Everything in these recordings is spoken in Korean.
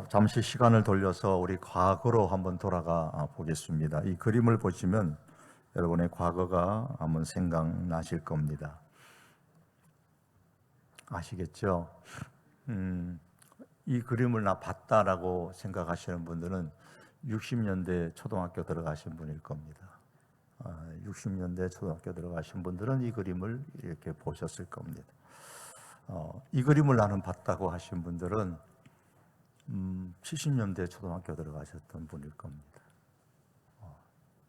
잠시 시간을 돌려서 우리 과거로 한번 돌아가 보겠습니다. 이 그림을 보시면 여러분의 과거가 한번 생각나실 겁니다. 아시겠죠? 이 그림을 나 봤다라고 생각하시는 분들은 60년대 초등학교 들어가신 분일 겁니다. 60년대 초등학교 들어가신 분들은 이 그림을 이렇게 보셨을 겁니다. 이 그림을 나는 봤다고 하신 분들은 70년대 초등학교 들어가셨던 분일 겁니다.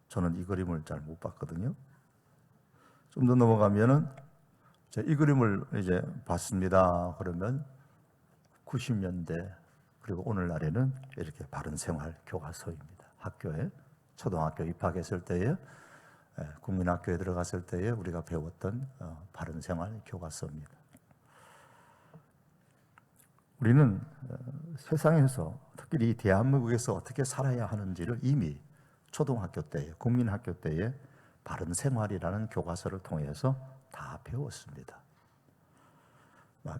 저는 이 그림을 잘 못 봤거든요. 좀 더 넘어가면은 이 그림을 이제 봤습니다. 그러면 90년대 그리고 오늘날에는 이렇게 바른생활 교과서입니다. 학교에 초등학교 입학했을 때에 국민학교에 들어갔을 때에 우리가 배웠던 바른생활 교과서입니다. 우리는 세상에서 특히 이 대한민국에서 어떻게 살아야 하는지를 이미 초등학교 때에 국민학교 때에 바른생활이라는 교과서를 통해서 다 배웠습니다.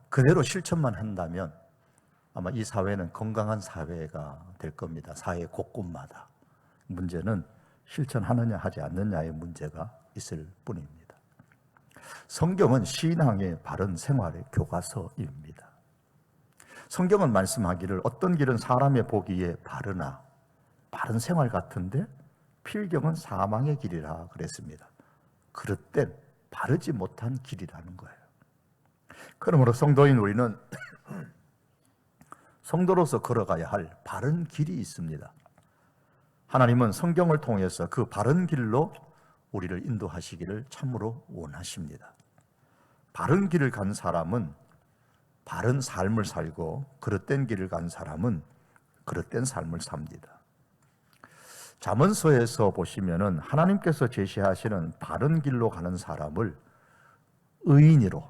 그대로 실천만 한다면 아마 이 사회는 건강한 사회가 될 겁니다. 사회 곳곳마다. 문제는 실천하느냐 하지 않느냐의 문제가 있을 뿐입니다. 성경은 신앙의 바른 생활의 교과서입니다. 성경은 말씀하기를 어떤 길은 사람의 보기에 바르나 바른 생활 같은데 필경은 사망의 길이라 그랬습니다. 그릇된 바르지 못한 길이라는 거예요. 그러므로 성도인 우리는 성도로서 걸어가야 할 바른 길이 있습니다. 하나님은 성경을 통해서 그 바른 길로 우리를 인도하시기를 참으로 원하십니다. 바른 길을 간 사람은 바른 삶을 살고 그릇된 길을 간 사람은 그릇된 삶을 삽니다. 잠언서에서 보시면은 하나님께서 제시하시는 바른 길로 가는 사람을 의인으로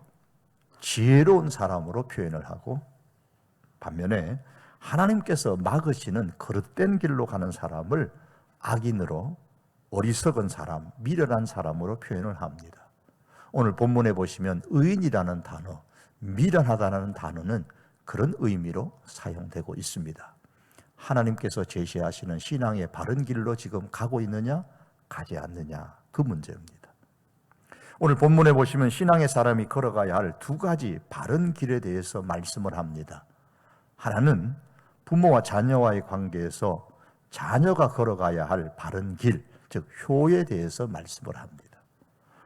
지혜로운 사람으로 표현을 하고 반면에 하나님께서 막으시는 그릇된 길로 가는 사람을 악인으로 어리석은 사람, 미련한 사람으로 표현을 합니다. 오늘 본문에 보시면 의인이라는 단어, 미련하다는 단어는 그런 의미로 사용되고 있습니다. 하나님께서 제시하시는 신앙의 바른 길로 지금 가고 있느냐, 가지 않느냐, 그 문제입니다. 오늘 본문에 보시면 신앙의 사람이 걸어가야 할 두 가지 바른 길에 대해서 말씀을 합니다. 하나는 부모와 자녀와의 관계에서 자녀가 걸어가야 할 바른 길, 즉 효에 대해서 말씀을 합니다.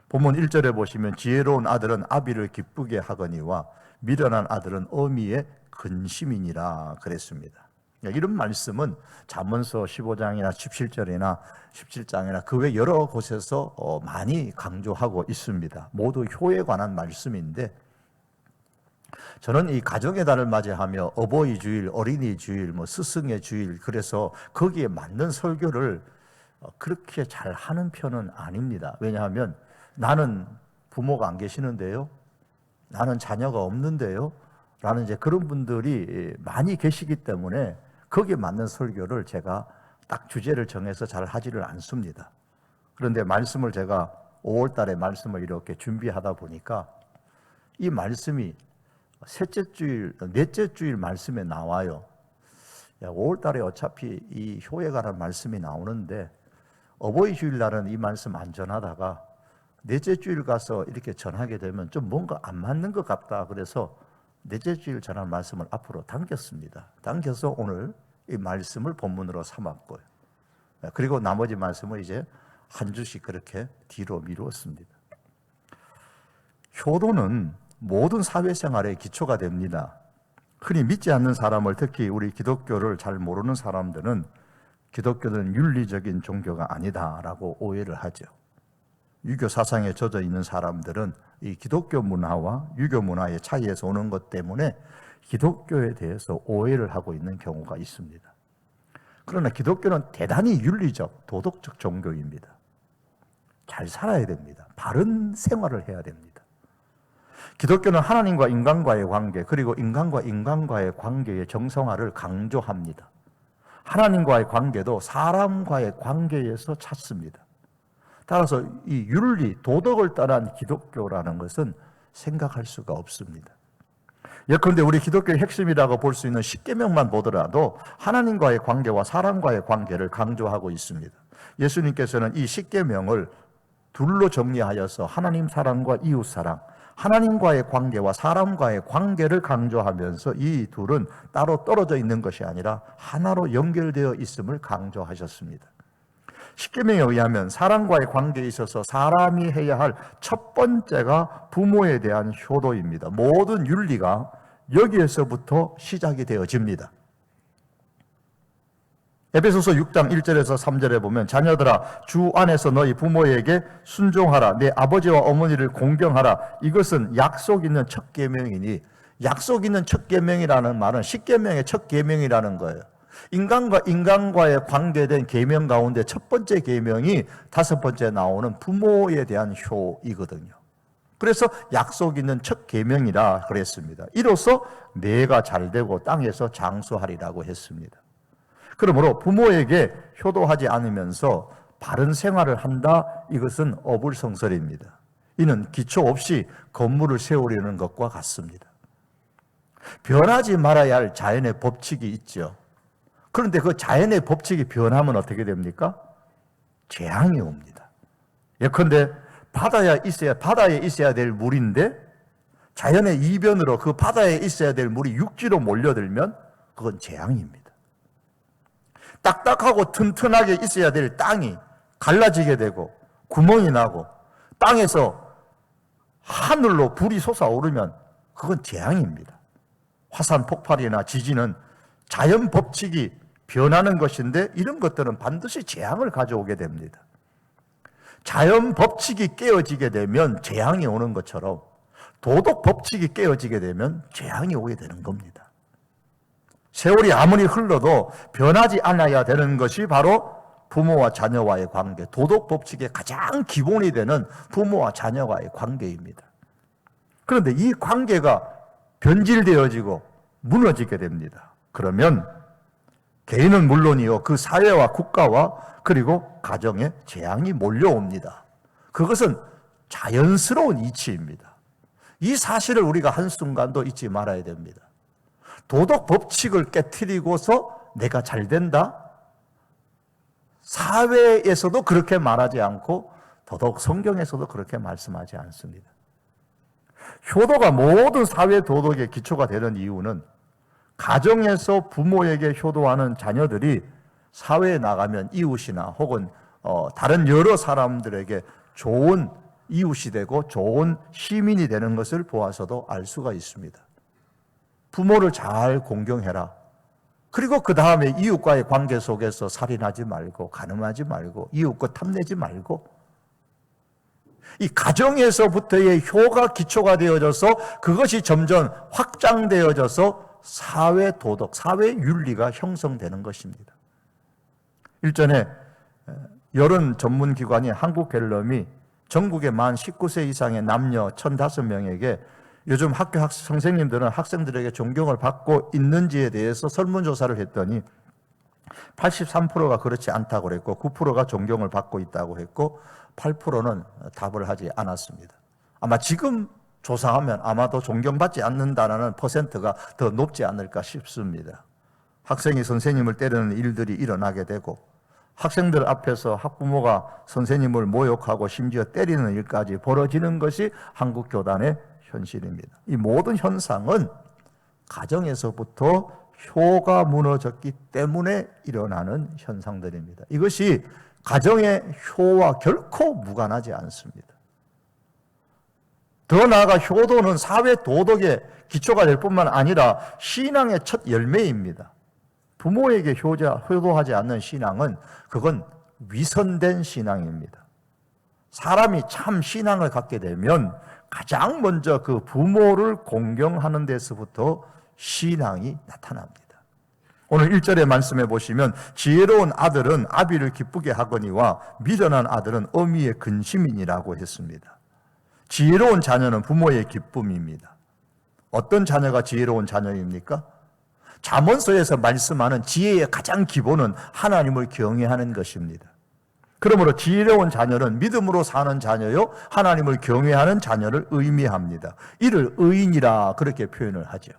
본문 1절에 보시면 지혜로운 아들은 아비를 기쁘게 하거니와 미련한 아들은 어미의 근심이니라 그랬습니다. 이런 말씀은 잠언서 15장이나 17절이나 17장이나 그 외 여러 곳에서 많이 강조하고 있습니다. 모두 효에 관한 말씀인데 저는 이 가정의 달을 맞이하며 어버이 주일, 어린이 주일, 스승의 주일, 그래서 거기에 맞는 설교를 그렇게 잘 하는 편은 아닙니다. 왜냐하면 나는 부모가 안 계시는데요, 나는 자녀가 없는데요 라는 이제 그런 분들이 많이 계시기 때문에 거기에 맞는 설교를 제가 딱 주제를 정해서 잘 하지를 않습니다. 그런데 말씀을 제가 5월 달에 말씀을 이렇게 준비하다 보니까 이 말씀이 셋째 주일, 넷째 주일 말씀에 나와요. 5월 달에 어차피 이 효에 관한 말씀이 나오는데 어버이 주일날은 이 말씀 안 전하다가 넷째 주일 가서 이렇게 전하게 되면 좀 뭔가 안 맞는 것 같다. 그래서 넷째 주일 전할 말씀을 앞으로 당겼습니다. 당겨서 오늘 이 말씀을 본문으로 삼았고요. 그리고 나머지 말씀을 이제 한 주씩 그렇게 뒤로 미루었습니다. 효도는 모든 사회생활의 기초가 됩니다. 흔히 믿지 않는 사람을, 특히 우리 기독교를 잘 모르는 사람들은 기독교는 윤리적인 종교가 아니다라고 오해를 하죠. 유교 사상에 젖어 있는 사람들은 이 기독교 문화와 유교 문화의 차이에서 오는 것 때문에 기독교에 대해서 오해를 하고 있는 경우가 있습니다. 그러나 기독교는 대단히 윤리적, 도덕적 종교입니다. 잘 살아야 됩니다. 바른 생활을 해야 됩니다. 기독교는 하나님과 인간과의 관계, 그리고 인간과 인간과의 관계의 정성화를 강조합니다. 하나님과의 관계도 사람과의 관계에서 찾습니다. 따라서 이 윤리, 도덕을 따른 기독교라는 것은 생각할 수가 없습니다. 예컨대 우리 기독교의 핵심이라고 볼 수 있는 십계명만 보더라도 하나님과의 관계와 사람과의 관계를 강조하고 있습니다. 예수님께서는 이 십계명을 둘로 정리하여서 하나님 사랑과 이웃 사랑, 하나님과의 관계와 사람과의 관계를 강조하면서 이 둘은 따로 떨어져 있는 것이 아니라 하나로 연결되어 있음을 강조하셨습니다. 십계명에 의하면 사람과의 관계에 있어서 사람이 해야 할 첫 번째가 부모에 대한 효도입니다. 모든 윤리가 여기에서부터 시작이 되어집니다. 에베소서 6장 1절에서 3절에 보면 자녀들아 주 안에서 너희 부모에게 순종하라. 내 아버지와 어머니를 공경하라. 이것은 약속 있는 첫 계명이니, 약속 있는 첫 계명이라는 말은 십계명의 첫 계명이라는 거예요. 인간과의 관계된 계명 가운데 첫 번째 계명이 다섯 번째 나오는 부모에 대한 효이거든요. 그래서 약속 있는 첫 계명이라 그랬습니다. 이로써 내가 잘되고 땅에서 장수하리라고 했습니다. 그러므로 부모에게 효도하지 않으면서 바른 생활을 한다, 이것은 어불성설입니다. 이는 기초 없이 건물을 세우려는 것과 같습니다. 변하지 말아야 할 자연의 법칙이 있죠. 그런데 그 자연의 법칙이 변하면 어떻게 됩니까? 재앙이 옵니다. 예컨대 바다에 있어야 될 물인데 자연의 이변으로 그 바다에 있어야 될 물이 육지로 몰려들면 그건 재앙입니다. 딱딱하고 튼튼하게 있어야 될 땅이 갈라지게 되고 구멍이 나고 땅에서 하늘로 불이 솟아오르면 그건 재앙입니다. 화산 폭발이나 지진은 자연 법칙이 변하는 것인데 이런 것들은 반드시 재앙을 가져오게 됩니다. 자연 법칙이 깨어지게 되면 재앙이 오는 것처럼 도덕 법칙이 깨어지게 되면 재앙이 오게 되는 겁니다. 세월이 아무리 흘러도 변하지 않아야 되는 것이 바로 부모와 자녀와의 관계, 도덕 법칙의 가장 기본이 되는 부모와 자녀와의 관계입니다. 그런데 이 관계가 변질되어지고 무너지게 됩니다. 그러면 개인은 물론이요, 그 사회와 국가와 그리고 가정에 재앙이 몰려옵니다. 그것은 자연스러운 이치입니다. 이 사실을 우리가 한순간도 잊지 말아야 됩니다. 도덕 법칙을 깨트리고서 내가 잘 된다? 사회에서도 그렇게 말하지 않고 더더욱 성경에서도 그렇게 말씀하지 않습니다. 효도가 모든 사회 도덕의 기초가 되는 이유는 가정에서 부모에게 효도하는 자녀들이 사회에 나가면 이웃이나 혹은 다른 여러 사람들에게 좋은 이웃이 되고 좋은 시민이 되는 것을 보아서도 알 수가 있습니다. 부모를 잘 공경해라. 그리고 그 다음에 이웃과의 관계 속에서 살인하지 말고 간음하지 말고 이웃 것 탐내지 말고, 이 가정에서부터의 효가 기초가 되어져서 그것이 점점 확장되어져서 사회 도덕, 사회 윤리가 형성되는 것입니다. 일전에 여론 전문기관인 한국갤럽이 전국의 만 19세 이상의 남녀 1,005명에게 요즘 학교 선생님들은 학생들에게 존경을 받고 있는지에 대해서 설문조사를 했더니 83%가 그렇지 않다고 그랬고 9%가 존경을 받고 있다고 했고 8%는 답을 하지 않았습니다. 아마 지금 조사하면 아마도 존경받지 않는다는 퍼센트가 더 높지 않을까 싶습니다. 학생이 선생님을 때리는 일들이 일어나게 되고 학생들 앞에서 학부모가 선생님을 모욕하고 심지어 때리는 일까지 벌어지는 것이 한국 교단의 현실입니다. 이 모든 현상은 가정에서부터 효가 무너졌기 때문에 일어나는 현상들입니다. 이것이 가정의 효와 결코 무관하지 않습니다. 더 나아가 효도는 사회 도덕의 기초가 될 뿐만 아니라 신앙의 첫 열매입니다. 부모에게 효도하지 않는 신앙은 그건 위선된 신앙입니다. 사람이 참 신앙을 갖게 되면 가장 먼저 그 부모를 공경하는 데서부터 신앙이 나타납니다. 오늘 1절의 말씀에 보시면 지혜로운 아들은 아비를 기쁘게 하거니와 미련한 아들은 어미의 근심이니라고 했습니다. 지혜로운 자녀는 부모의 기쁨입니다. 어떤 자녀가 지혜로운 자녀입니까? 잠언서에서 말씀하는 지혜의 가장 기본은 하나님을 경외하는 것입니다. 그러므로 지혜로운 자녀는 믿음으로 사는 자녀요 하나님을 경외하는 자녀를 의미합니다. 이를 의인이라 그렇게 표현을 하죠.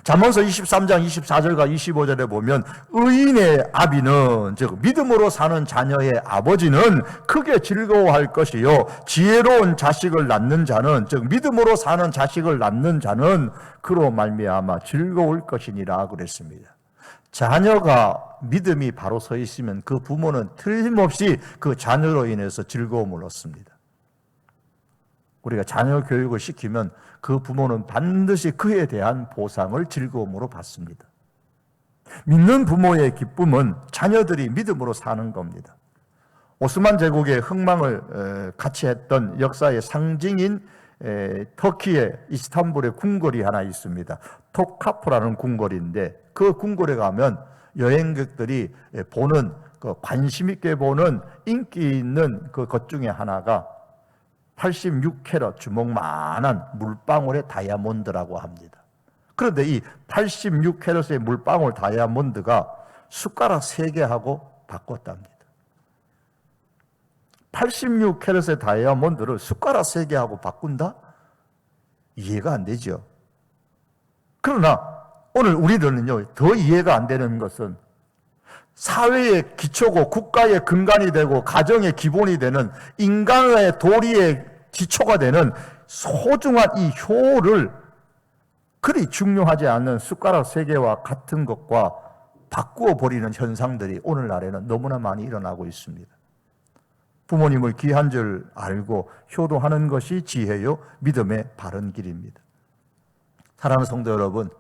잠언서 23장 24절과 25절에 보면 의인의 아비는, 즉 믿음으로 사는 자녀의 아버지는 크게 즐거워할 것이요 지혜로운 자식을 낳는 자는, 즉 믿음으로 사는 자식을 낳는 자는 그로 말미암아 즐거울 것이니라 그랬습니다. 자녀가 믿음이 바로 서 있으면 그 부모는 틀림없이 그 자녀로 인해서 즐거움을 얻습니다. 우리가 자녀 교육을 시키면 그 부모는 반드시 그에 대한 보상을 즐거움으로 받습니다. 믿는 부모의 기쁨은 자녀들이 믿음으로 사는 겁니다. 오스만 제국의 흥망을 같이 했던 역사의 상징인 터키의 이스탄불의 궁궐이 하나 있습니다. 톱카프라는 궁궐인데 그 궁궐에 가면 여행객들이 보는, 관심 있게 보는 인기 있는 그 것 중에 하나가 86캐럿 주먹만한 물방울의 다이아몬드라고 합니다. 그런데 이 86캐럿의 물방울 다이아몬드가 숟가락 3개하고 바꿨답니다. 86캐럿의 다이아몬드를 숟가락 3개하고 바꾼다? 이해가 안 되죠. 그러나 오늘 우리들은요, 더 이해가 안 되는 것은 사회의 기초고 국가의 근간이 되고 가정의 기본이 되는 인간의 도리의 기초가 되는 소중한 이 효를 그리 중요하지 않은 숟가락 3개와 같은 것과 바꾸어 버리는 현상들이 오늘날에는 너무나 많이 일어나고 있습니다. 부모님을 귀한 줄 알고 효도하는 것이 지혜요 믿음의 바른 길입니다. 사랑하는 성도 여러분,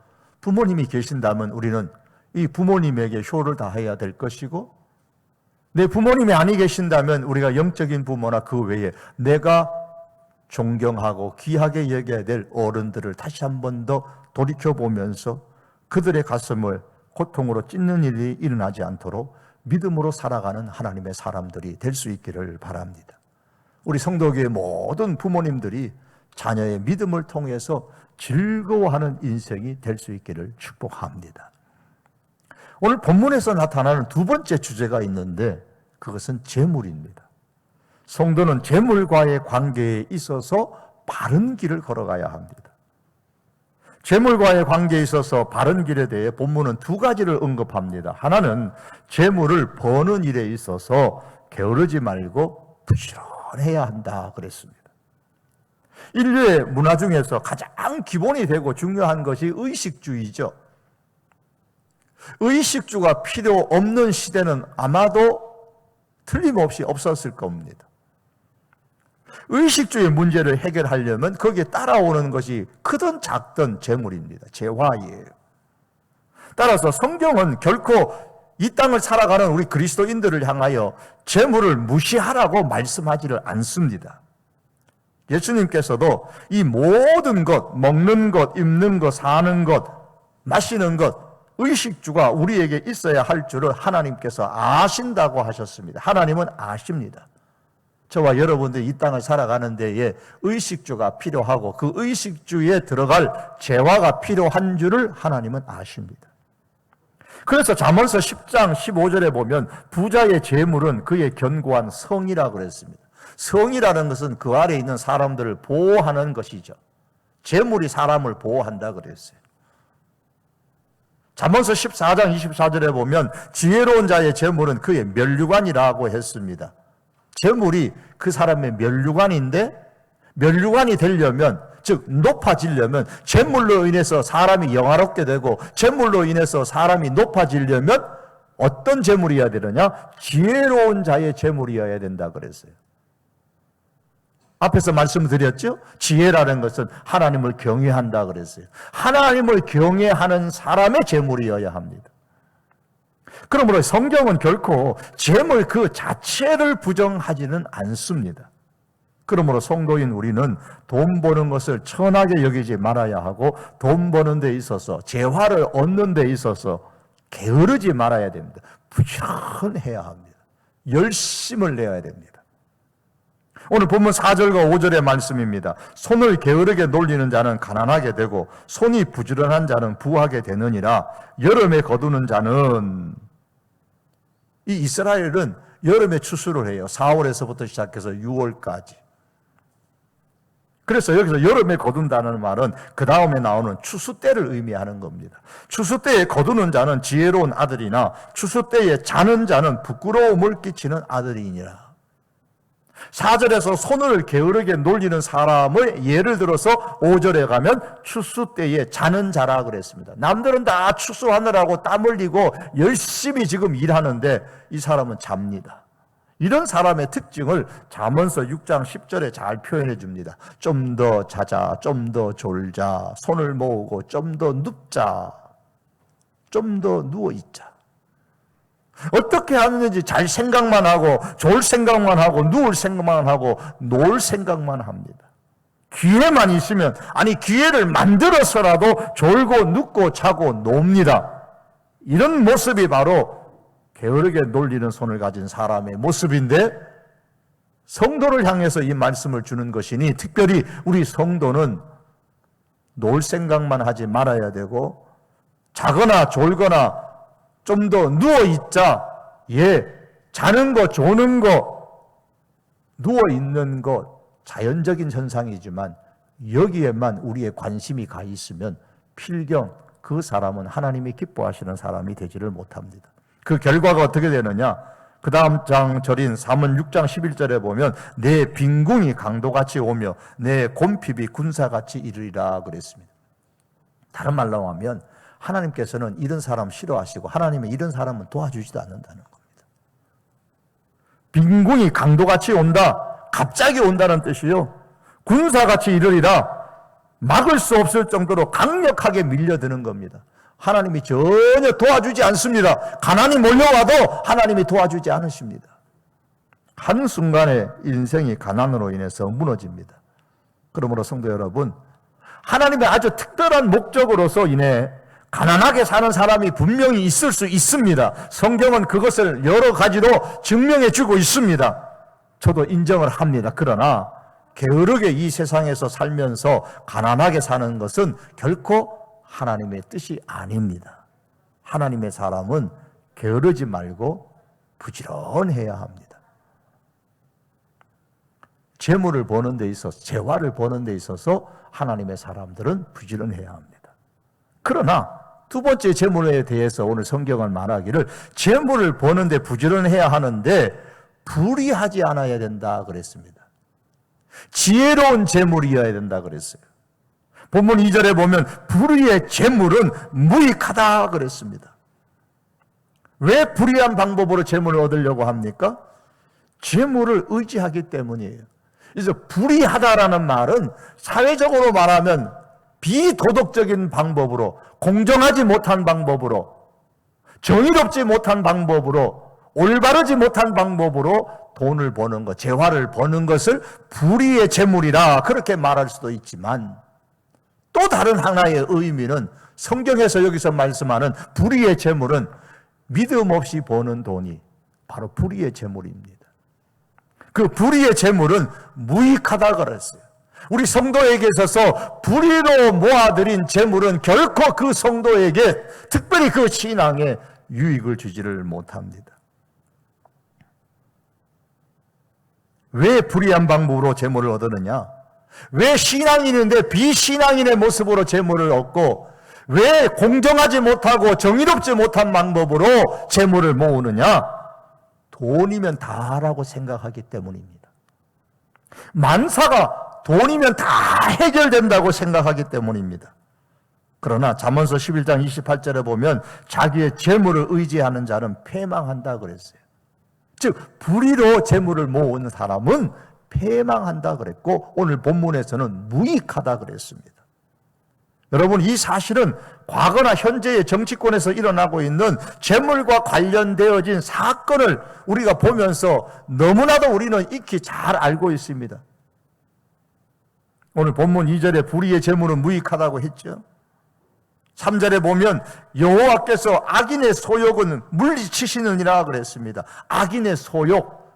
부모님이 계신다면 우리는 이 부모님에게 효를 다해야 될 것이고, 내 부모님이 아니 계신다면 우리가 영적인 부모나 그 외에 내가 존경하고 귀하게 여겨야 될 어른들을 다시 한 번 더 돌이켜보면서 그들의 가슴을 고통으로 찢는 일이 일어나지 않도록 믿음으로 살아가는 하나님의 사람들이 될 수 있기를 바랍니다. 우리 성도교회 모든 부모님들이 자녀의 믿음을 통해서 즐거워하는 인생이 될 수 있기를 축복합니다. 오늘 본문에서 나타나는 두 번째 주제가 있는데 그것은 재물입니다. 성도는 재물과의 관계에 있어서 바른 길을 걸어가야 합니다. 재물과의 관계에 있어서 바른 길에 대해 본문은 두 가지를 언급합니다. 하나는 재물을 버는 일에 있어서 게으르지 말고 부지런해야 한다 그랬습니다. 인류의 문화 중에서 가장 기본이 되고 중요한 것이 의식주의죠. 의식주가 필요 없는 시대는 아마도 틀림없이 없었을 겁니다. 의식주의 문제를 해결하려면 거기에 따라오는 것이 크든 작든 재물입니다. 재화예요. 따라서 성경은 결코 이 땅을 살아가는 우리 그리스도인들을 향하여 재물을 무시하라고 말씀하지를 않습니다. 예수님께서도 이 모든 것, 먹는 것, 입는 것, 사는 것, 마시는 것, 의식주가 우리에게 있어야 할 줄을 하나님께서 아신다고 하셨습니다. 하나님은 아십니다. 저와 여러분들이 이 땅을 살아가는 데에 의식주가 필요하고 그 의식주에 들어갈 재화가 필요한 줄을 하나님은 아십니다. 그래서 잠언서 10장 15절에 보면 부자의 재물은 그의 견고한 성이라고 그랬습니다. 성이라는 것은 그 아래에 있는 사람들을 보호하는 것이죠. 재물이 사람을 보호한다 그랬어요. 잠언서 14장 24절에 보면 지혜로운 자의 재물은 그의 면류관이라고 했습니다. 재물이 그 사람의 면류관인데, 면류관이 되려면, 즉 높아지려면, 재물로 인해서 사람이 영화롭게 되고 재물로 인해서 사람이 높아지려면 어떤 재물이어야 되느냐? 지혜로운 자의 재물이어야 된다 그랬어요. 앞에서 말씀드렸죠? 지혜라는 것은 하나님을 경외한다 그랬어요. 하나님을 경외하는 사람의 재물이어야 합니다. 그러므로 성경은 결코 재물 그 자체를 부정하지는 않습니다. 그러므로 성도인 우리는 돈 버는 것을 천하게 여기지 말아야 하고 돈 버는 데 있어서 재화를 얻는 데 있어서 게으르지 말아야 됩니다. 부지런해야 합니다. 열심을 내야 됩니다. 오늘 본문 4절과 5절의 말씀입니다. 손을 게으르게 놀리는 자는 가난하게 되고 손이 부지런한 자는 부하게 되느니라. 여름에 거두는 자는, 이 이스라엘은 여름에 추수를 해요. 4월에서부터 시작해서 6월까지. 그래서 여기서 여름에 거둔다는 말은 그 다음에 나오는 추수 때를 의미하는 겁니다. 추수 때에 거두는 자는 지혜로운 아들이나 추수 때에 자는 자는 부끄러움을 끼치는 아들이니라. 4절에서 손을 게으르게 놀리는 사람을 예를 들어서 5절에 가면 추수 때에 자는 자라 그랬습니다. 남들은 다 추수하느라고 땀 흘리고 열심히 지금 일하는데 이 사람은 잡니다. 이런 사람의 특징을 잠언서 6장 10절에 잘 표현해 줍니다. 좀 더 자자, 좀 더 졸자, 손을 모으고 좀 더 눕자, 좀 더 누워 있자. 어떻게 하는지 잘 생각만 하고 졸 생각만 하고 누울 생각만 하고 놀 생각만 합니다. 기회만 있으면, 아니 기회를 만들어서라도 졸고 눕고 자고 놉니다. 이런 모습이 바로 게으르게 놀리는 손을 가진 사람의 모습인데, 성도를 향해서 이 말씀을 주는 것이니 특별히 우리 성도는 놀 생각만 하지 말아야 되고, 자거나 졸거나 좀 더 누워있자. 자는 거, 조는 거, 누워있는 거 자연적인 현상이지만 여기에만 우리의 관심이 가 있으면 필경 그 사람은 하나님이 기뻐하시는 사람이 되지를 못합니다. 그 결과가 어떻게 되느냐? 그 다음 장절인 잠언 6장 11절에 보면 내 빈궁이 강도같이 오며 내 곰핍이 군사같이 이르리라 그랬습니다. 다른 말로 하면 하나님께서는 이런 사람 싫어하시고 하나님은 이런 사람은 도와주지도 않는다는 겁니다. 빈궁이 강도같이 온다. 갑자기 온다는 뜻이요. 군사같이 이르리라. 막을 수 없을 정도로 강력하게 밀려드는 겁니다. 하나님이 전혀 도와주지 않습니다. 가난이 몰려와도 하나님이 도와주지 않으십니다. 한순간에 인생이 가난으로 인해서 무너집니다. 그러므로 성도 여러분, 하나님의 아주 특별한 목적으로서 인해 가난하게 사는 사람이 분명히 있을 수 있습니다. 성경은 그것을 여러 가지로 증명해 주고 있습니다. 저도 인정을 합니다. 그러나 게으르게 이 세상에서 살면서 가난하게 사는 것은 결코 하나님의 뜻이 아닙니다. 하나님의 사람은 게으르지 말고 부지런해야 합니다. 재물을 버는 데 있어서, 재화를 버는 데 있어서 하나님의 사람들은 부지런해야 합니다. 그러나 두 번째 재물에 대해서 오늘 성경은 말하기를 재물을 버는 데 부지런해야 하는데 불의하지 않아야 된다 그랬습니다. 지혜로운 재물이어야 된다 그랬어요. 본문 2절에 보면 불의의 재물은 무익하다 그랬습니다. 왜 불의한 방법으로 재물을 얻으려고 합니까? 재물을 의지하기 때문이에요. 그래서 불의하다라는 말은 사회적으로 말하면 비도덕적인 방법으로, 공정하지 못한 방법으로, 정의롭지 못한 방법으로, 올바르지 못한 방법으로 돈을 버는 것, 재화를 버는 것을 불의의 재물이라 그렇게 말할 수도 있지만, 또 다른 하나의 의미는 성경에서 여기서 말씀하는 불의의 재물은 믿음 없이 버는 돈이 바로 불의의 재물입니다. 그 불의의 재물은 무익하다 그랬어요. 우리 성도에게 있어서 불의로 모아들인 재물은 결코 그 성도에게, 특별히 그 신앙에 유익을 주지를 못합니다. 왜 불의한 방법으로 재물을 얻느냐? 왜 신앙인인데 비신앙인의 모습으로 재물을 얻고, 왜 공정하지 못하고 정의롭지 못한 방법으로 재물을 모으느냐? 돈이면 다라고 생각하기 때문입니다. 만사가 돈이면 다 해결된다고 생각하기 때문입니다. 그러나 잠언서 11장 28절에 보면 자기의 재물을 의지하는 자는 패망한다 그랬어요. 즉 불의로 재물을 모으는 사람은 패망한다 그랬고, 오늘 본문에서는 무익하다 그랬습니다. 여러분, 이 사실은 과거나 현재의 정치권에서 일어나고 있는 재물과 관련되어진 사건을 우리가 보면서 너무나도 우리는 익히 잘 알고 있습니다. 오늘 본문 2절에 불의의 재물은 무익하다고 했죠. 3절에 보면 여호와께서 악인의 소욕은 물리치시느니라 그랬습니다. 악인의 소욕,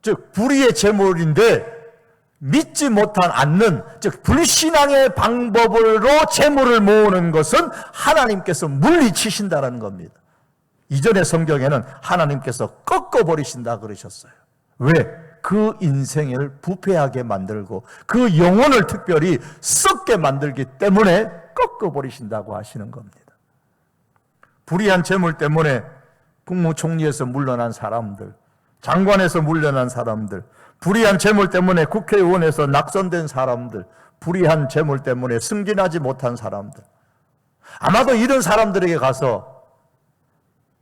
즉 불의의 재물인데 믿지 못한 않는, 즉 불신앙의 방법으로 재물을 모으는 것은 하나님께서 물리치신다라는 겁니다. 이전의 성경에는 하나님께서 꺾어버리신다 그러셨어요. 왜? 그 인생을 부패하게 만들고 그 영혼을 특별히 썩게 만들기 때문에 꺾어버리신다고 하시는 겁니다. 불의한 재물 때문에 국무총리에서 물러난 사람들, 장관에서 물러난 사람들, 불의한 재물 때문에 국회의원에서 낙선된 사람들, 불의한 재물 때문에 승진하지 못한 사람들, 아마도 이런 사람들에게 가서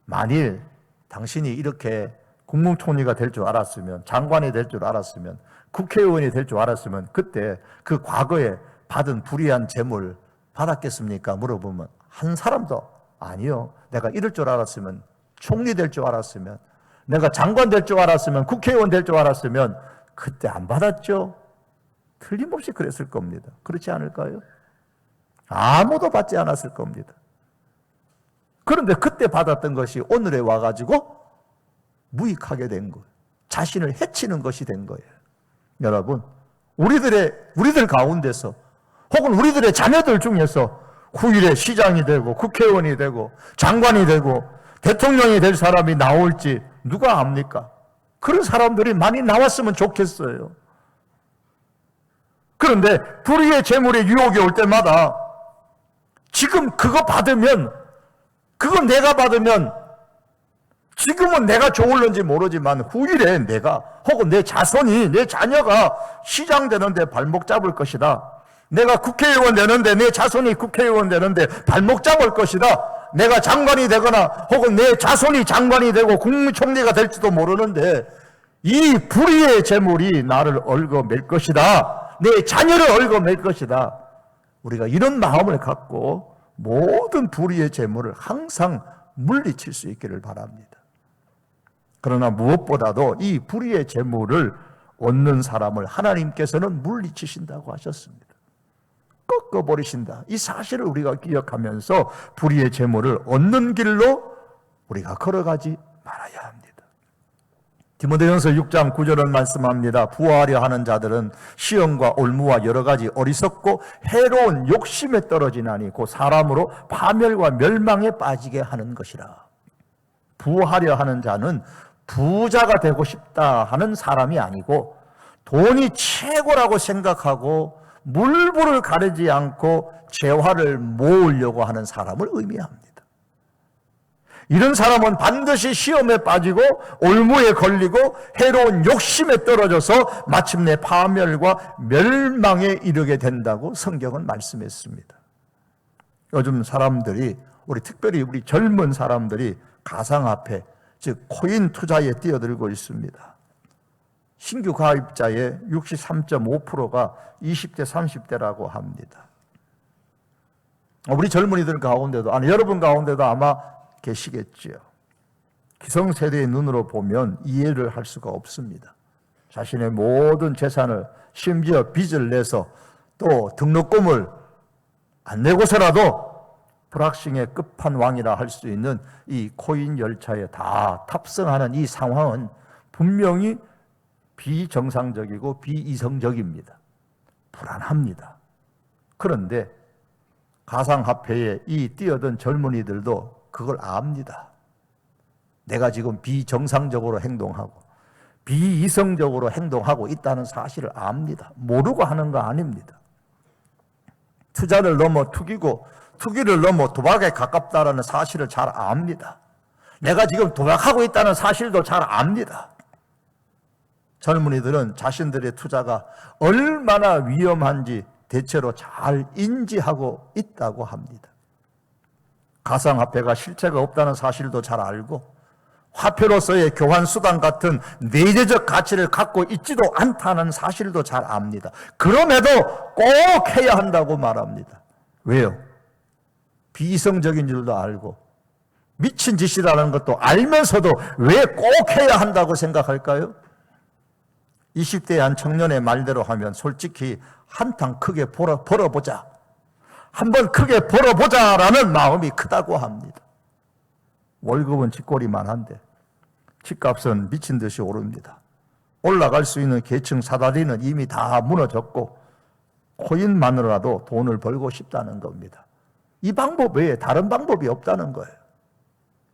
만일 당신이 이렇게 국무총리가 될 줄 알았으면, 장관이 될 줄 알았으면, 국회의원이 될 줄 알았으면 그때 그 과거에 받은 불의한 재물 받았겠습니까? 물어보면 한 사람도 아니요. 내가 이럴 줄 알았으면, 총리 될 줄 알았으면, 내가 장관 될 줄 알았으면, 국회의원 될 줄 알았으면 그때 안 받았죠? 틀림없이 그랬을 겁니다. 그렇지 않을까요? 아무도 받지 않았을 겁니다. 그런데 그때 받았던 것이 오늘에 와가지고 무익하게 된 거예요. 자신을 해치는 것이 된 거예요. 여러분, 우리들 가운데서 혹은 우리들의 자녀들 중에서 후일에 시장이 되고 국회의원이 되고 장관이 되고 대통령이 될 사람이 나올지 누가 압니까? 그런 사람들이 많이 나왔으면 좋겠어요. 그런데 불의의 재물의 유혹이 올 때마다 지금 그거 받으면, 그거 내가 받으면 지금은 내가 좋을는지 모르지만 후일에 내가 혹은 내 자손이, 내 자녀가 시장 되는데 발목 잡을 것이다. 내가 국회의원 되는데 내 자손이 국회의원 되는데 발목 잡을 것이다. 내가 장관이 되거나 혹은 내 자손이 장관이 되고 국무총리가 될지도 모르는데 이 불의의 재물이 나를 얽어맬 것이다. 내 자녀를 얽어맬 것이다. 우리가 이런 마음을 갖고 모든 불의의 재물을 항상 물리칠 수 있기를 바랍니다. 그러나 무엇보다도 이 불의의 재물을 얻는 사람을 하나님께서는 물리치신다고 하셨습니다. 꺾어버리신다. 이 사실을 우리가 기억하면서 불의의 재물을 얻는 길로 우리가 걸어가지 말아야 합니다. 디모데전서 6장 9절은 말씀합니다. 부하려 하는 자들은 시험과 올무와 여러 가지 어리석고 해로운 욕심에 떨어지나니 곧 사람으로 파멸과 멸망에 빠지게 하는 것이라. 부하려 하는 자는 부자가 되고 싶다 하는 사람이 아니고 돈이 최고라고 생각하고 물불을 가리지 않고 재화를 모으려고 하는 사람을 의미합니다. 이런 사람은 반드시 시험에 빠지고 올무에 걸리고 해로운 욕심에 떨어져서 마침내 파멸과 멸망에 이르게 된다고 성경은 말씀했습니다. 요즘 사람들이, 특별히 우리 젊은 사람들이 가상화폐, 즉 코인 투자에 뛰어들고 있습니다. 신규 가입자의 63.5%가 20대, 30대라고 합니다. 우리 젊은이들 가운데도, 여러분 가운데도 아마 계시겠지요. 기성세대의 눈으로 보면 이해를 할 수가 없습니다. 자신의 모든 재산을, 심지어 빚을 내서 또 등록금을 안 내고서라도 불확실의 끝판왕이라 할 수 있는 이 코인 열차에 다 탑승하는 이 상황은 분명히 비정상적이고 비이성적입니다. 불안합니다. 그런데 가상화폐에 이 뛰어든 젊은이들도 그걸 압니다. 내가 지금 비정상적으로 행동하고 비이성적으로 행동하고 있다는 사실을 압니다. 모르고 하는 거 아닙니다. 투자를 넘어 투기고 투기를 넘어 도박에 가깝다는 사실을 잘 압니다. 내가 지금 도박하고 있다는 사실도 잘 압니다. 젊은이들은 자신들의 투자가 얼마나 위험한지 대체로 잘 인지하고 있다고 합니다. 가상화폐가 실체가 없다는 사실도 잘 알고 화폐로서의 교환수단 같은 내재적 가치를 갖고 있지도 않다는 사실도 잘 압니다. 그럼에도 꼭 해야 한다고 말합니다. 왜요? 비이성적인 줄도 알고 미친 짓이라는 것도 알면서도 왜 꼭 해야 한다고 생각할까요? 20대의 한 청년의 말대로 하면 솔직히 한탕 크게 벌어보자, 한번 크게 벌어보자라는 마음이 크다고 합니다. 월급은 쥐꼬리만 한데 집값은 미친 듯이 오릅니다. 올라갈 수 있는 계층 사다리는 이미 다 무너졌고 코인만으로라도 돈을 벌고 싶다는 겁니다. 이 방법 외에 다른 방법이 없다는 거예요.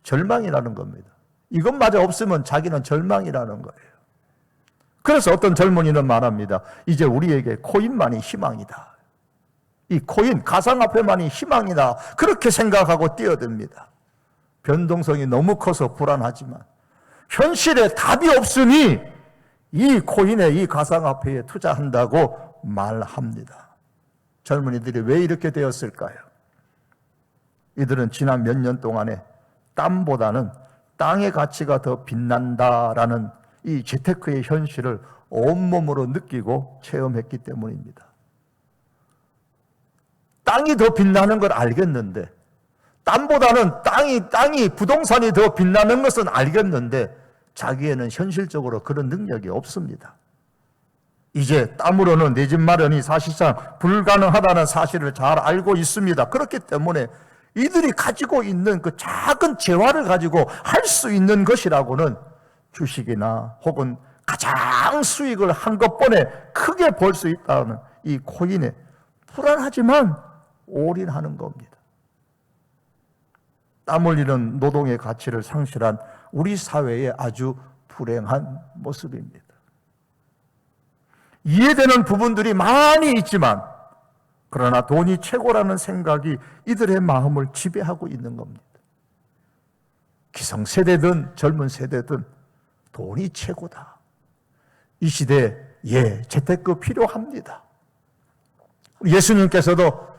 절망이라는 겁니다. 이것마저 없으면 자기는 절망이라는 거예요. 그래서 어떤 젊은이는 말합니다. 이제 우리에게 코인만이 희망이다. 이 코인, 가상화폐만이 희망이다. 그렇게 생각하고 뛰어듭니다. 변동성이 너무 커서 불안하지만 현실에 답이 없으니 이 코인에, 이 가상화폐에 투자한다고 말합니다. 젊은이들이 왜 이렇게 되었을까요? 이들은 지난 몇 년 동안에 땀보다는 땅의 가치가 더 빛난다라는 이 재테크의 현실을 온몸으로 느끼고 체험했기 때문입니다. 땅이 더 빛나는 걸 알겠는데, 땀보다는 땅이 부동산이 더 빛나는 것은 알겠는데 자기에는 현실적으로 그런 능력이 없습니다. 이제 땀으로는 내 집 마련이 사실상 불가능하다는 사실을 잘 알고 있습니다. 그렇기 때문에 이들이 가지고 있는 그 작은 재화를 가지고 할 수 있는 것이라고는 주식이나 혹은 가장 수익을 한꺼번에 크게 벌 수 있다는 이 코인에 불안하지만 올인하는 겁니다. 땀 흘리는 노동의 가치를 상실한 우리 사회의 아주 불행한 모습입니다. 이해되는 부분들이 많이 있지만 그러나 돈이 최고라는 생각이 이들의 마음을 지배하고 있는 겁니다. 기성세대든 젊은 세대든 돈이 최고다. 이 시대에 재테크 필요합니다. 예수님께서도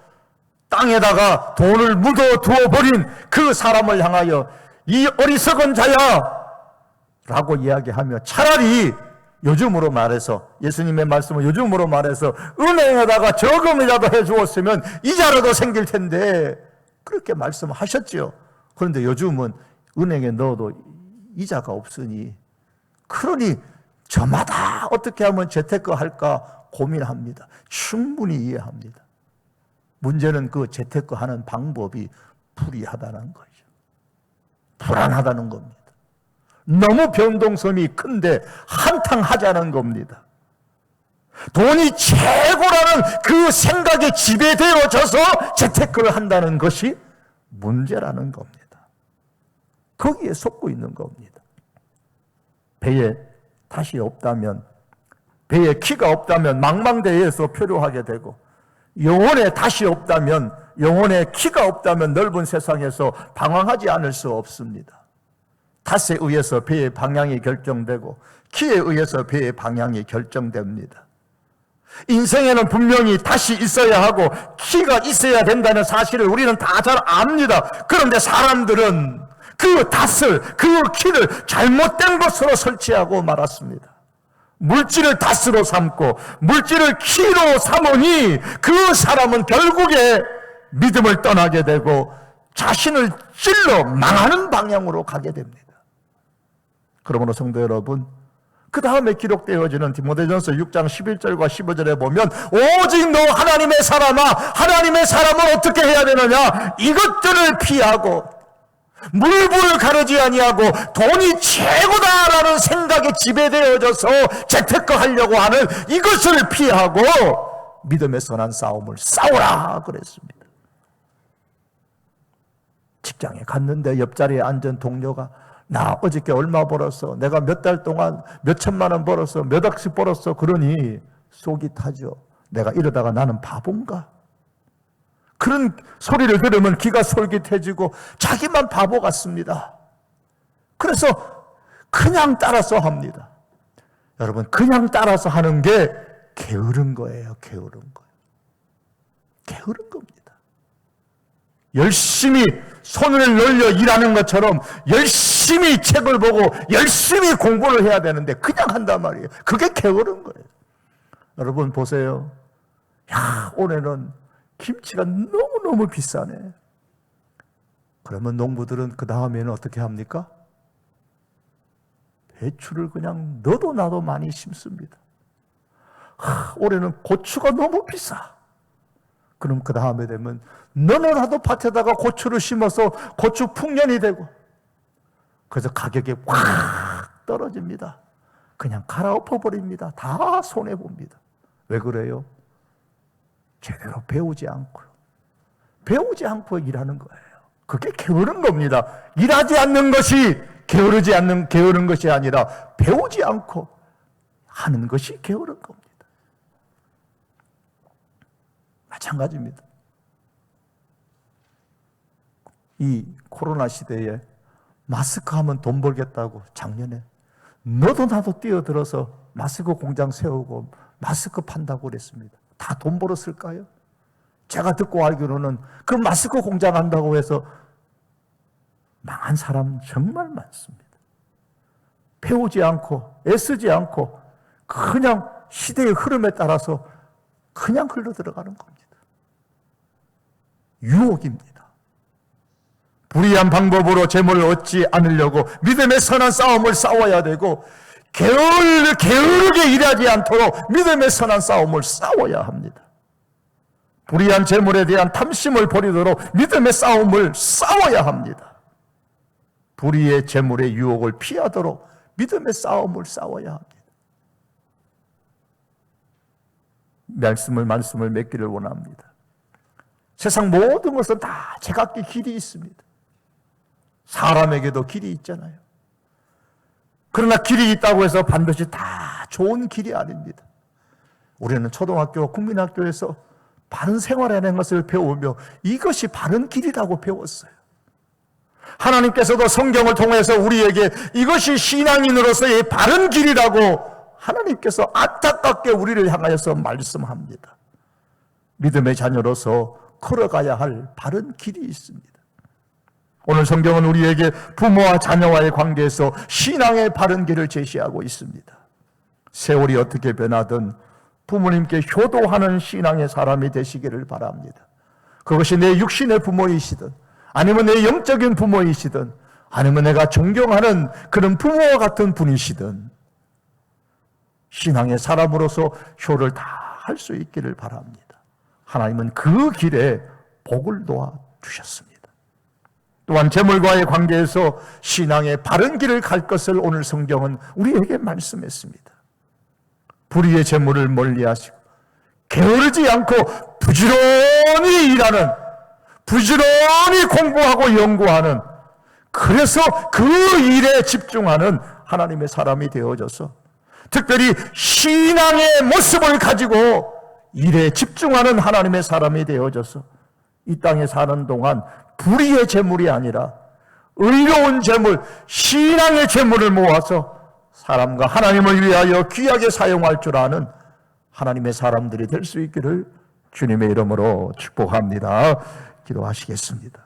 땅에다가 돈을 묻어두어버린 그 사람을 향하여 이 어리석은 자야 라고 이야기하며 차라리 요즘으로 말해서 예수님의 말씀은 요즘으로 말해서 은행에다가 저금이라도 해주었으면 이자라도 생길 텐데 그렇게 말씀하셨죠. 그런데 요즘은 은행에 넣어도 이자가 없으니 그러니 저마다 어떻게 하면 재테크 할까 고민합니다. 충분히 이해합니다. 문제는 그 재테크 하는 방법이 불이하다는 거죠. 불안하다는 겁니다. 너무 변동성이 큰데 한탕하자는 겁니다. 돈이 최고라는 그 생각에 지배되어져서 재테크를 한다는 것이 문제라는 겁니다. 거기에 속고 있는 겁니다. 배에 탓이 없다면, 배에 키가 없다면 망망대해에서 표류하게 되고, 영혼에 탓이 없다면, 영혼에 키가 없다면 넓은 세상에서 방황하지 않을 수 없습니다. 탓에 의해서 배의 방향이 결정되고 키에 의해서 배의 방향이 결정됩니다. 인생에는 분명히 탓이 있어야 하고 키가 있어야 된다는 사실을 우리는 다 잘 압니다. 그런데 사람들은 그 탓을, 그 키를 잘못된 것으로 설치하고 말았습니다. 물질을 탓으로 삼고 물질을 키로 삼으니 그 사람은 결국에 믿음을 떠나게 되고 자신을 찔러 망하는 방향으로 가게 됩니다. 그러므로 성도 여러분, 그 다음에 기록되어지는 디모데전서 6장 11절과 15절에 보면 오직 너 하나님의 사람아, 하나님의 사람은 어떻게 해야 되느냐? 이것들을 피하고 물불을 가르지 아니하고 돈이 최고다라는 생각에 지배되어져서 재테크하려고 하는 이것을 피하고 믿음의 선한 싸움을 싸우라 그랬습니다. 직장에 갔는데 옆자리에 앉은 동료가 나 어저께 얼마 벌었어, 내가 몇 달 동안 몇 천만 원 벌었어, 몇 억씩 벌었어, 그러니 속이 타죠. 내가 이러다가 나는 바본가? 그런 소리를 들으면 귀가 솔깃해지고 자기만 바보 같습니다. 그래서 그냥 따라서 합니다. 여러분, 그냥 따라서 하는 게 게으른 거예요. 게으른 거예요. 게으른 겁니다. 열심히 손을 놀려 일하는 것처럼 열심히 책을 보고 열심히 공부를 해야 되는데 그냥 한단 말이에요. 그게 게으른 거예요. 여러분 보세요. 야, 올해는 김치가 너무너무 비싸네. 그러면 농부들은 그 다음에는 어떻게 합니까? 배추를 그냥 너도 나도 많이 심습니다. 올해는 고추가 너무 비싸. 그럼 그 다음에 되면 너는 나도 밭에다가 고추를 심어서 고추 풍년이 되고, 그래서 가격이 확 떨어집니다. 그냥 갈아엎어 버립니다. 다 손해봅니다. 왜 그래요? 제대로 배우지 않고 일하는 거예요. 그게 게으른 겁니다. 일하지 않는 것이 게으른 것이 아니라 배우지 않고 하는 것이 게으른 겁니다. 마찬가지입니다. 이 코로나 시대에 마스크 하면 돈 벌겠다고 작년에 너도 나도 뛰어들어서 마스크 공장 세우고 마스크 판다고 그랬습니다. 다 돈 벌었을까요? 제가 듣고 알기로는 그 마스크 공장 한다고 해서 망한 사람 정말 많습니다. 배우지 않고 애쓰지 않고 그냥 시대의 흐름에 따라서 그냥 흘러들어가는 겁니다. 유혹입니다. 불의한 방법으로 재물을 얻지 않으려고 믿음의 선한 싸움을 싸워야 되고, 게으르게 일하지 않도록 믿음의 선한 싸움을 싸워야 합니다. 불의한 재물에 대한 탐심을 버리도록 믿음의 싸움을 싸워야 합니다. 불의의 재물의 유혹을 피하도록 믿음의 싸움을 싸워야 합니다. 말씀을 맺기를 원합니다. 세상 모든 것은 다 제각기 길이 있습니다. 사람에게도 길이 있잖아요. 그러나 길이 있다고 해서 반드시 다 좋은 길이 아닙니다. 우리는 초등학교, 국민학교에서 바른 생활이라는 것을 배우며 이것이 바른 길이라고 배웠어요. 하나님께서도 성경을 통해서 우리에게 이것이 신앙인으로서의 바른 길이라고 하나님께서 안타깝게 우리를 향하여서 말씀합니다. 믿음의 자녀로서 걸어가야 할 바른 길이 있습니다. 오늘 성경은 우리에게 부모와 자녀와의 관계에서 신앙의 바른 길을 제시하고 있습니다. 세월이 어떻게 변하든 부모님께 효도하는 신앙의 사람이 되시기를 바랍니다. 그것이 내 육신의 부모이시든 아니면 내 영적인 부모이시든 아니면 내가 존경하는 그런 부모와 같은 분이시든 신앙의 사람으로서 효를 다 할 수 있기를 바랍니다. 하나님은 그 길에 복을 놓아 주셨습니다. 또한 재물과의 관계에서 신앙의 바른 길을 갈 것을 오늘 성경은 우리에게 말씀했습니다. 불의의 재물을 멀리하시고 게으르지 않고 부지런히 일하는, 부지런히 공부하고 연구하는, 그래서 그 일에 집중하는 하나님의 사람이 되어져서 특별히 신앙의 모습을 가지고 일에 집중하는 하나님의 사람이 되어져서 이 땅에 사는 동안 불의의 재물이 아니라 의로운 재물, 신앙의 재물을 모아서 사람과 하나님을 위하여 귀하게 사용할 줄 아는 하나님의 사람들이 될 수 있기를 주님의 이름으로 축복합니다. 기도하시겠습니다.